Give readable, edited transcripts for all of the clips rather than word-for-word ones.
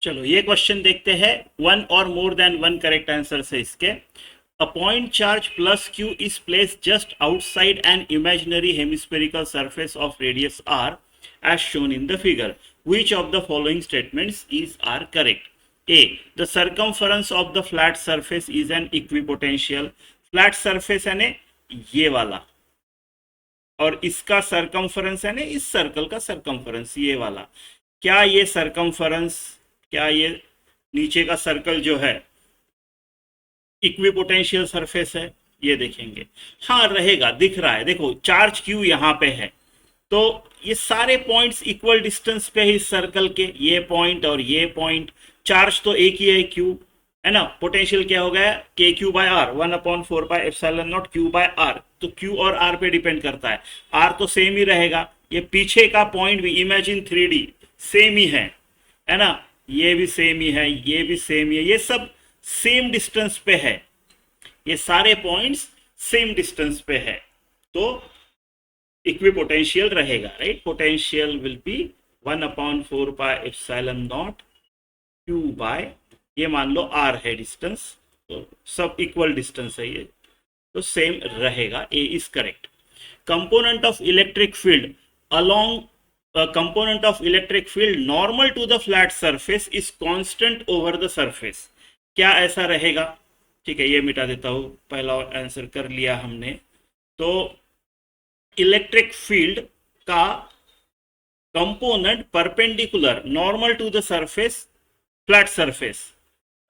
चलो ये क्वेश्चन देखते हैं। वन और more than one correct answer है इसके। A point charge plus Q is place just outside an imaginary hemispherical surface of radius R as shown in the figure. Which of the following statements is are correct? A, the circumference of the flat surface is an equipotential. Flat surface है ने ये वाला, और इसका circumference है ना इस circle का सरकमफरेंस ये वाला। क्या ये सरकमफरेंस, क्या ये नीचे का सर्कल जो है इक्विपोटेंशियल सरफेस है? ये देखेंगे, हाँ रहेगा, दिख रहा है। देखो चार्ज क्यू यहाँ पे है, तो ये सारे पॉइंट्स इक्वल डिस्टेंस पे है इस सर्कल के, ये पॉइंट और ये पॉइंट। चार्ज तो एक ही है क्यू, है ना। पोटेंशियल क्या हो गया? K Q by R, 1/4πε0 Q by R. तो क्यू और आर पे डिपेंड करता है, आर तो सेम ही रहेगा। ये पीछे का पॉइंट भी इमेजिन 3D सेम ही है ना। ये भी सेम ही है, ये भी सेम ही है, ये सब सेम डिस्टेंस पे है, ये सारे पॉइंट्स सेम डिस्टेंस पे है, तो इक्विपोटेंशियल रहेगा, right. Potential will be 1/4πε0 Q by, ये मान लो आर है डिस्टेंस, तो सब इक्वल डिस्टेंस है ये, तो सेम रहेगा। A is correct. Component of electric field along component of electric field normal to the flat surface is constant over the surface। क्या ऐसा रहेगा? ठीक है, ये मिटा देता हूं, पहला आंसर कर लिया हमने। तो इलेक्ट्रिक फील्ड का component perpendicular normal to the surface, flat surface,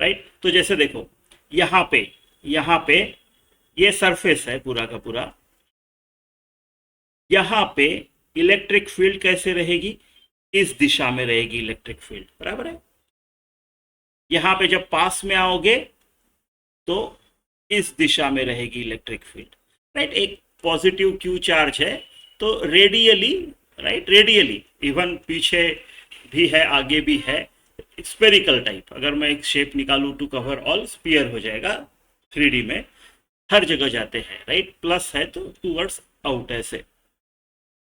right. तो जैसे देखो यहाँ पे ये सरफेस है पूरा का पूरा, यहाँ पे इलेक्ट्रिक फील्ड कैसे रहेगी? इस दिशा में रहेगी इलेक्ट्रिक फील्ड, बराबर है। यहां पे जब पास में आओगे तो इस दिशा में रहेगी इलेक्ट्रिक फील्ड, राइट। एक पॉजिटिव क्यू चार्ज है, तो रेडियली, राइट, रेडियली, इवन पीछे भी है आगे भी है, स्पेरिकल टाइप। अगर मैं एक शेप निकालूं टू कवर ऑल, स्पीयर हो जाएगा 3D में, हर जगह जाते हैं, राइट। प्लस है तो टूवर्ड्स आउट, ऐसे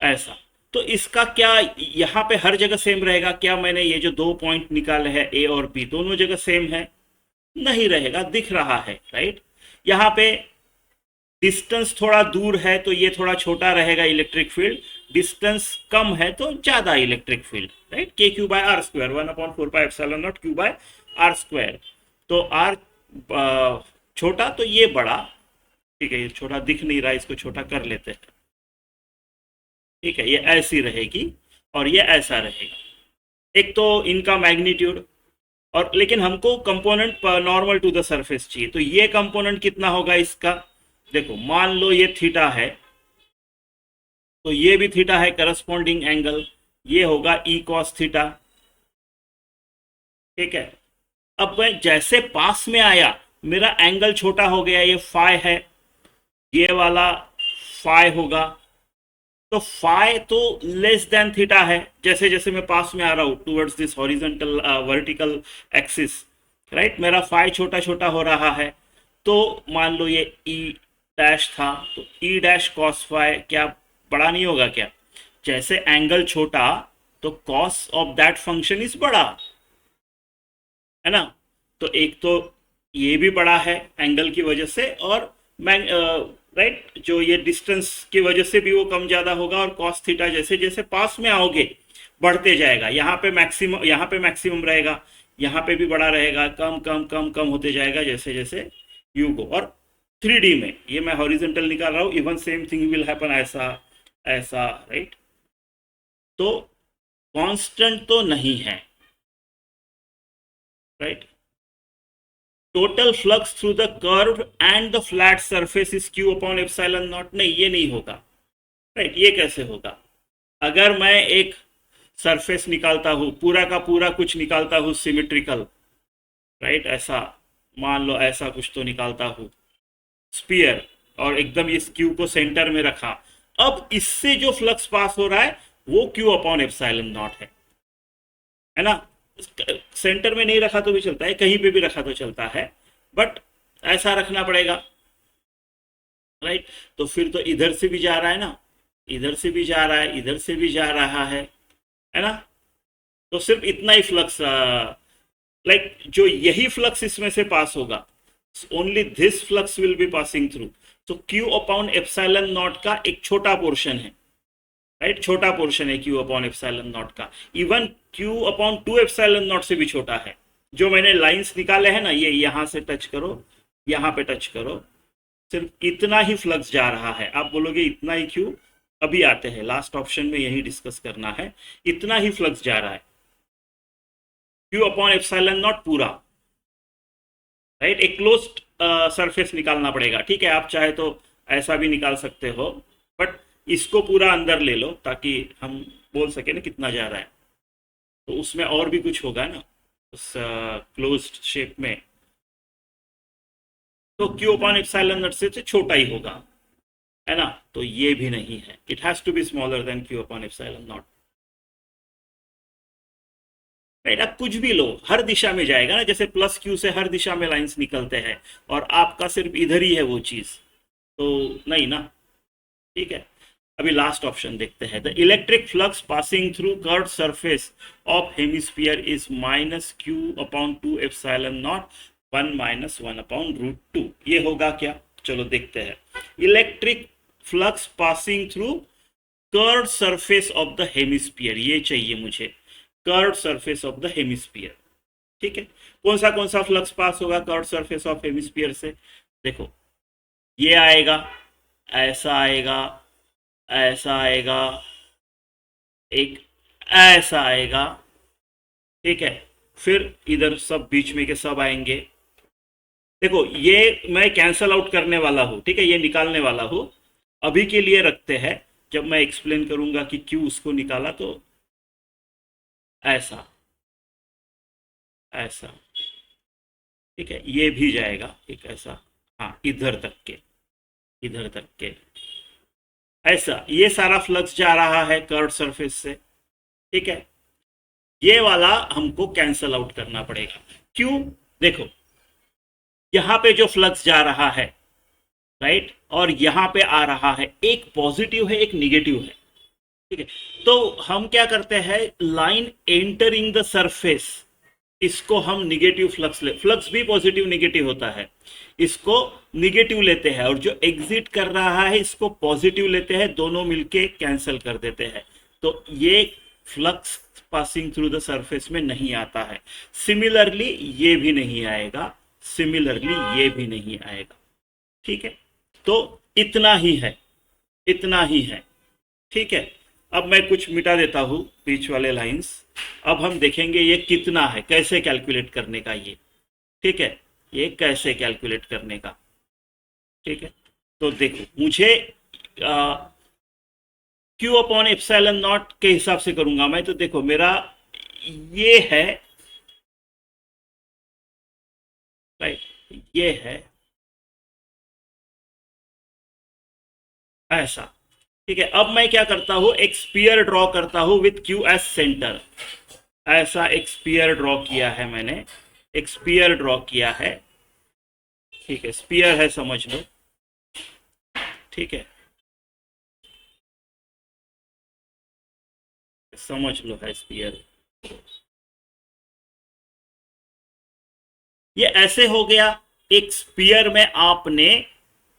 ऐसा। तो इसका क्या यहाँ पे हर जगह सेम रहेगा क्या? मैंने ये जो दो पॉइंट निकाले हैं ए और बी, दोनों जगह सेम है? नहीं रहेगा, दिख रहा है, राइट। यहाँ पे डिस्टेंस थोड़ा दूर है तो ये थोड़ा छोटा रहेगा इलेक्ट्रिक फील्ड, डिस्टेंस कम है तो ज्यादा electric field, right. K Q by R square, 1/4πε0 Q by R square. तो आर छोटा तो ये बड़ा, ठीक है। ये छोटा दिख नहीं रहा, इसको छोटा कर लेते हैं, ठीक है। ये ऐसी रहेगी और ये ऐसा रहेगा। एक तो इनका मैग्नीट्यूड, और लेकिन हमको component normal to the surface चाहिए, तो ये कंपोनेंट कितना होगा इसका? देखो मान लो ये थीटा है, तो ये भी थीटा है, करस्पॉन्डिंग एंगल ये होगा ई कॉस थीटा, ठीक है। अब मैं जैसे पास में आया, मेरा एंगल छोटा हो गया, ये फाई है, ये वाला फाई होगा, तो फाई तो लेस देन थीटा है। जैसे जैसे मैं पास में आ रहा हूं towards this horizontal vertical axis, right, मेरा फाई छोटा छोटा हो रहा है। तो मान लो ये ई डैश था, तो ई डैश कॉस फाई क्या बड़ा नहीं होगा क्या? जैसे एंगल छोटा तो cos of that function is बड़ा, है ना। तो एक तो ये भी बड़ा है एंगल की वजह से, और मैं राइट जो ये डिस्टेंस की वजह से भी वो कम ज़्यादा होगा, और कॉस थीटा जैसे जैसे पास में आओगे बढ़ते जाएगा। यहाँ पे मैक्सिमम रहेगा, यहाँ पे भी बड़ा रहेगा, कम कम कम कम होते जाएगा जैसे जैसे यू गो। और 3D में ये मैं हॉरिजॉन्टल निकाल रहा हूँ, even same thing will happen, ऐसा ऐसा, राइट। तो कांस्टेंट तो नहीं है, right. Total flux through the curve and the flat surface is Q upon epsilon not, नहीं ये नहीं होगा, राइट। ये कैसे होगा? अगर मैं एक सरफेस निकालता हूं, पूरा का पूरा कुछ निकालता हूं सिमेट्रिकल, राइट, ऐसा मान लो, ऐसा कुछ तो निकालता हूं स्पीयर, और एकदम इस क्यू को सेंटर में रखा, अब इससे जो फ्लक्स पास हो रहा है वो क्यू अपॉन एप्सिलॉन नॉट है ना। सेंटर में नहीं रखा तो भी चलता है, कहीं पे भी रखा तो चलता है, बट ऐसा रखना पड़ेगा, राइट। तो फिर तो इधर से भी जा रहा है ना, इधर से भी जा रहा है, इधर से भी जा रहा है ना। तो सिर्फ इतना ही फ्लक्स लाइक जो यही फ्लक्स इसमें से पास होगा, only this flux will be passing through. तो क्यू अपॉन एप्सिलॉन नॉट का एक छोटा पोर्शन है, राइट, छोटा पोर्शन है क्यू अपॉन एप्सिलॉन नॉट का। Even Q upon 2 epsilon not से भी छोटा है। जो मैंने लाइंस निकाले हैं ना, ये यहां से टच करो, यहां पे टच करो, सिर्फ इतना ही फ्लक्स जा रहा है। आप बोलोगे इतना ही क्यों, अभी आते हैं, लास्ट ऑप्शन में यही डिस्कस करना है। इतना ही फ्लक्स जा रहा है क्यू अपॉन एप्सिलॉन नॉट पूरा, राइट। एक क्लोज्ड सरफेस निकालना पड़ेगा, ठीक है। आप चाहे तो ऐसा भी निकाल सकते हो, बट इसको पूरा अंदर ले लो ताकि हम बोल सके ना कितना जा रहा है। तो उसमें और भी कुछ होगा ना उस क्लोज्ड शेप में, तो क्यू अपॉन एप्सिलॉन नॉट से छोटा ही होगा, है ना। तो ये भी नहीं है, it has to be smaller than Q upon epsilon nought, right. अब कुछ भी लो, हर दिशा में जाएगा ना, जैसे प्लस क्यू से हर दिशा में लाइंस निकलते हैं, और आपका सिर्फ इधर ही है वो चीज, तो नहीं ना, ठीक है। अभी लास्ट ऑप्शन देखते हैं। The electric flux passing through curved surface of hemisphere is minus Q upon 2 epsilon nought 1 minus 1 upon root 2। ये होगा क्या, चलो देखते हैं। Electric flux passing through curved surface of the hemisphere, ये चाहिए मुझे, curved surface of the hemisphere, ठीक है। कौन सा फ्लक्स पास होगा कर्व्ड सरफेस ऑफ हेमिस्फीयर से, देखो ये आएगा, ऐसा आएगा, ऐसा आएगा, एक ऐसा आएगा, ठीक है। फिर इधर सब बीच में के सब आएंगे। देखो ये मैं कैंसल आउट करने वाला हूं, ठीक है, ये निकालने वाला हूं, अभी के लिए रखते हैं। जब मैं एक्सप्लेन करूंगा कि क्यों उसको निकाला, तो ऐसा ऐसा, ठीक है, ये भी जाएगा एक ऐसा, हाँ इधर तक के, इधर तक के, ऐसा ये सारा फ्लक्स जा रहा है कर्व सरफेस से, ठीक है। ये वाला हमको कैंसल आउट करना पड़ेगा। क्यों, देखो यहां पे जो फ्लक्स जा रहा है, राइट, और यहां पे आ रहा है, एक पॉजिटिव है एक निगेटिव है, ठीक है। तो हम क्या करते हैं, लाइन एंटरिंग द सरफेस, इसको हम निगेटिव फ्लक्स फ्लक्स भी पॉजिटिव निगेटिव होता है, इसको निगेटिव लेते हैं, और जो एग्जिट कर रहा है इसको पॉजिटिव लेते हैं, दोनों मिलके कैंसल कर देते हैं। तो ये flux passing through the surface में नहीं आता है। सिमिलरली ये भी नहीं आएगा, सिमिलरली ये भी नहीं आएगा, ठीक है। तो इतना ही है, इतना ही है, ठीक है। अब मैं कुछ मिटा देता हूं बीच वाले लाइंस। अब हम देखेंगे ये कितना है, कैसे कैलकुलेट करने का ये, ठीक है, ये कैसे कैलकुलेट करने का, ठीक है। तो देखो मुझे क्यू अपॉन एप्सिलॉन नॉट के हिसाब से करूंगा मैं, तो देखो मेरा ये है, राइट, ये है ऐसा, ठीक है। अब मैं क्या करता हूं, एक स्पीयर ड्रॉ करता हूं विथ क्यू एस सेंटर, ऐसा एक स्पीयर ड्रॉ किया है मैंने, एक स्पीयर ड्रॉ किया है, ठीक है, स्पीयर है समझ लो, ठीक है, समझ लो है स्पीयर। ये ऐसे हो गया, एक स्पीयर में आपने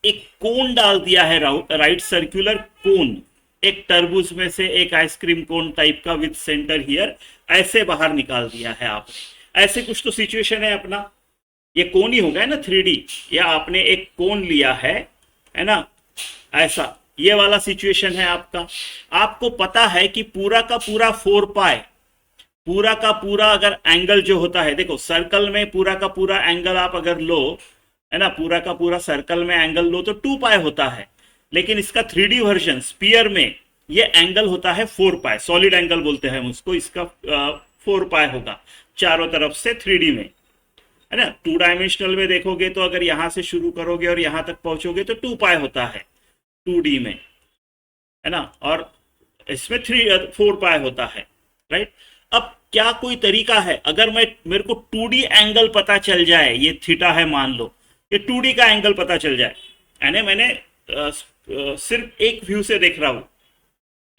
एक कोन डाल दिया है, राइट सर्कुलर कोन, एक तरबूज में से एक आइसक्रीम कोन टाइप का विद सेंटर हियर, ऐसे बाहर निकाल दिया है आपने। ऐसे कुछ तो सिचुएशन है अपना, ये कोन ही हो गया ना 3D, या आपने एक कोन लिया है ना, ऐसा ये वाला सिचुएशन है आपका। आपको पता है कि पूरा का पूरा 4 पाई, पूरा का पूरा अगर एंगल जो होता है, देखो सर्कल में पूरा का पूरा एंगल आप अगर लो, है ना, पूरा का पूरा सर्कल में एंगल लो तो 2 पाई होता है, लेकिन इसका 3D वर्जन स्पीयर में ये एंगल होता है 4 पाई, सॉलिड एंगल बोलते हैं उसको, इसका 4 पाई होगा चारों तरफ से 3D में, है ना। 2 डायमेंशनल में देखोगे तो अगर यहां से शुरू करोगे और यहां तक पहुंचोगे तो 2 पाई होता है 2D में, है ना, और इसमें 4 पाई होता है, राइट। अब क्या कोई तरीका है, अगर मेरे को 2D एंगल पता चल जाए, ये थीटा है मान लो, ये 2D का एंगल पता चल जाए, यानी मैंने सिर्फ एक व्यू से देख रहा हूं,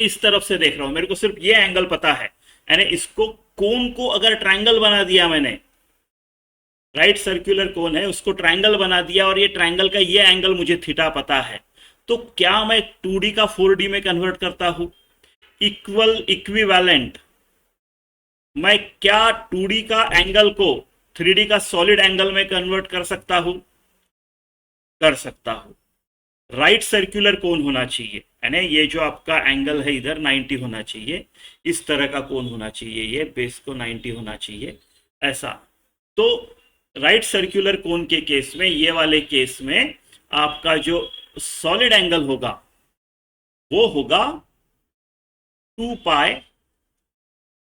इस तरफ से देख रहा हूं, मेरे को सिर्फ ये एंगल पता है, यानी इसको कोन को अगर ट्रायंगल बना दिया मैंने, राइट सर्कुलर कोन है, उसको ट्रायंगल बना दिया और ये ट्रायंगल का ये एंगल मुझे थीटा पता है, तो क्या मैं 2D का 4D में कन्वर्ट करता हूं? इक्विवेलेंट मैं क्या 2D का एंगल को 3D का सॉलिड एंगल में कन्वर्ट कर सकता हूं? कर सकता हूं। राइट सर्कुलर कोन होना चाहिए, यानी ये जो आपका एंगल है इधर 90 होना चाहिए, इस तरह का कोन होना चाहिए, ये बेस को 90 होना चाहिए ऐसा। तो राइट सर्कुलर कोन के केस में, ये वाले केस में आपका जो सॉलिड एंगल होगा वो होगा 2 पाई,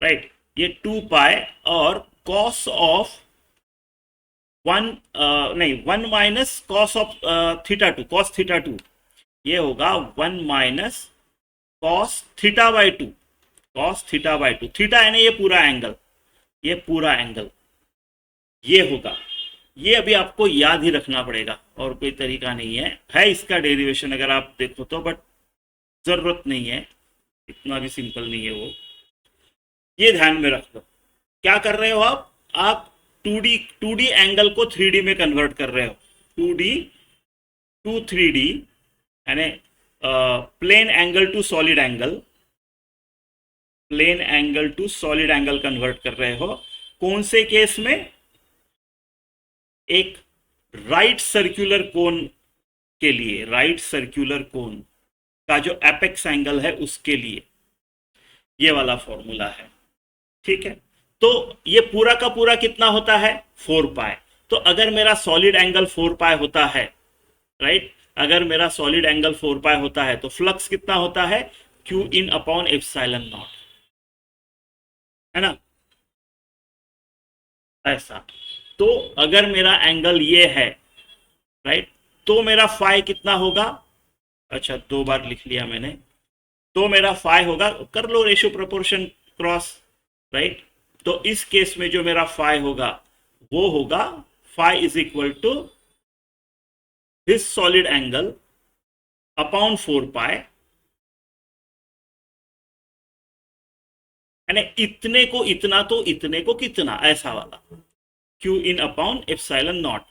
राइट, ये 2 पाई और cos of 1 minus cos of theta 2, cos theta 2, ये होगा 1 minus cos theta by 2, cos theta by 2, theta है ना ये पूरा एंगल, ये पूरा एंगल ये होगा। ये अभी आपको याद ही रखना पड़ेगा और कोई तरीका नहीं है इसका डेरिवेशन अगर आप देखो तो, बट जरूरत नहीं है, इतना भी सिंपल नहीं है वो, ये ध्यान में रख लो। क्या कर रहे हो आप 2D एंगल को 3D में कन्वर्ट कर रहे हो, 2D टू 3D, यानी plane angle to solid angle, plane angle to solid angle convert कर रहे हो। कौन से केस में? एक राइट सर्कुलर कोन के लिए, राइट सर्कुलर कोन का जो एपेक्स एंगल है उसके लिए ये वाला फॉर्मूला है, ठीक है। तो ये पूरा का पूरा कितना होता है? 4 पाई। तो अगर मेरा सॉलिड एंगल 4 पाई होता है, राइट, अगर मेरा सॉलिड एंगल 4 पाई होता है तो फ्लक्स कितना होता है? Q in upon epsilon not, है ना, ऐसा। तो अगर मेरा एंगल ये है, राइट, तो मेरा फाई कितना होगा? अच्छा 2 बार लिख लिया मैंने, तो मेरा फाई होगा, कर लो रेशियो प्रोपोर्शन क्रॉस, राइट। तो इस केस में जो मेरा फाई होगा वो होगा phi is equal to this solid angle upon 4 pi, यानी इतने को इतना तो इतने को कितना, ऐसा वाला Q in upon epsilon not,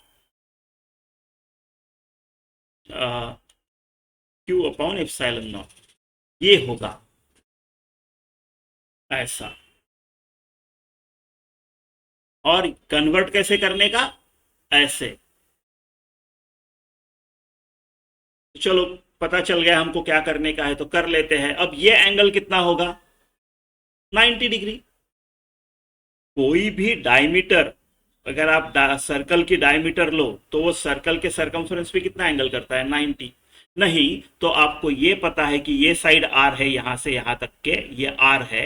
Q upon epsilon not, ये होगा ऐसा। और कन्वर्ट कैसे करने का? ऐसे। चलो पता चल गया हमको क्या करने का है, तो कर लेते हैं। अब ये एंगल कितना होगा? 90 डिग्री। कोई भी डायमीटर, अगर आप सर्कल की डायमीटर लो तो वो सर्कल के सरकमफ्रेंस पे कितना एंगल करता है? 90। नहीं तो आपको ये पता है कि ये साइड r है, यहां से यहां तक के ये r है,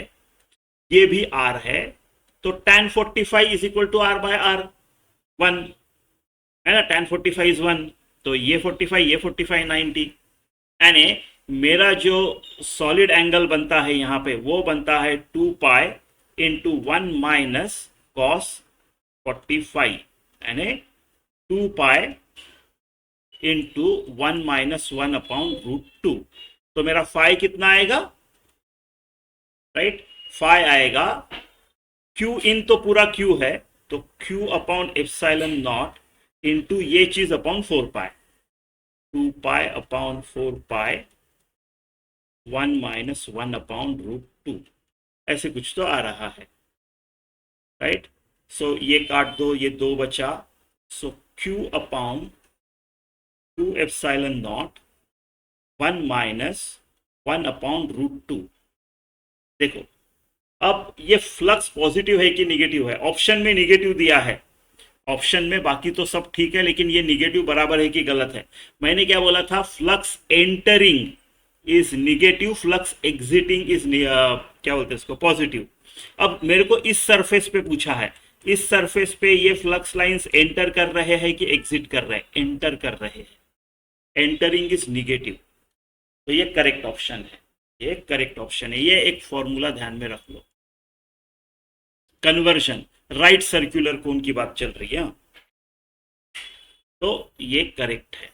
ये भी r है, तो tan 45 is equal to r by r 1, है ना, tan 45 इज 1, तो ये 45 ये 45 90, यानी मेरा जो सॉलिड एंगल बनता है यहां पे वो बनता है 2 पाई इंटू 1 माइनस कॉस 45, यानी 2 पाई इंटू 1 माइनस 1 अपॉन √2। तो मेरा फाई कितना आएगा? राइट, फाई आएगा Q इन तो पूरा Q है, तो Q upon epsilon not into ये चीज अपॉन 4 पाई, 2 पाई अपॉन 4 पाई 1 माइनस 1 अपॉन √2, ऐसे कुछ तो आ रहा है, राइट। सो ये काट दो, ये 2 बचा, सो Q upon 2 epsilon nought 1 minus 1 upon √2। देखो अब ये फ्लक्स पॉजिटिव है कि निगेटिव है? ऑप्शन में निगेटिव दिया है, ऑप्शन में बाकी तो सब ठीक है, लेकिन ये निगेटिव बराबर है कि गलत है? मैंने क्या बोला था? Flux entering is negative, flux exiting is क्या बोलते हैं इसको? पॉजिटिव। अब मेरे को इस सरफेस पे पूछा है, इस सरफेस पे ये फ्लक्स लाइंस एंटर कर रहे हैं कि एग्जिट कर रहे हैं? एंटर कर रहे हैं, एंटरिंग इज निगेटिव, तो ये करेक्ट ऑप्शन है, ये करेक्ट ऑप्शन है। ये एक फॉर्मूला ध्यान में रख लो। कन्वर्जन, राइट सर्कुलर कोन की बात चल रही है, तो ये करेक्ट है।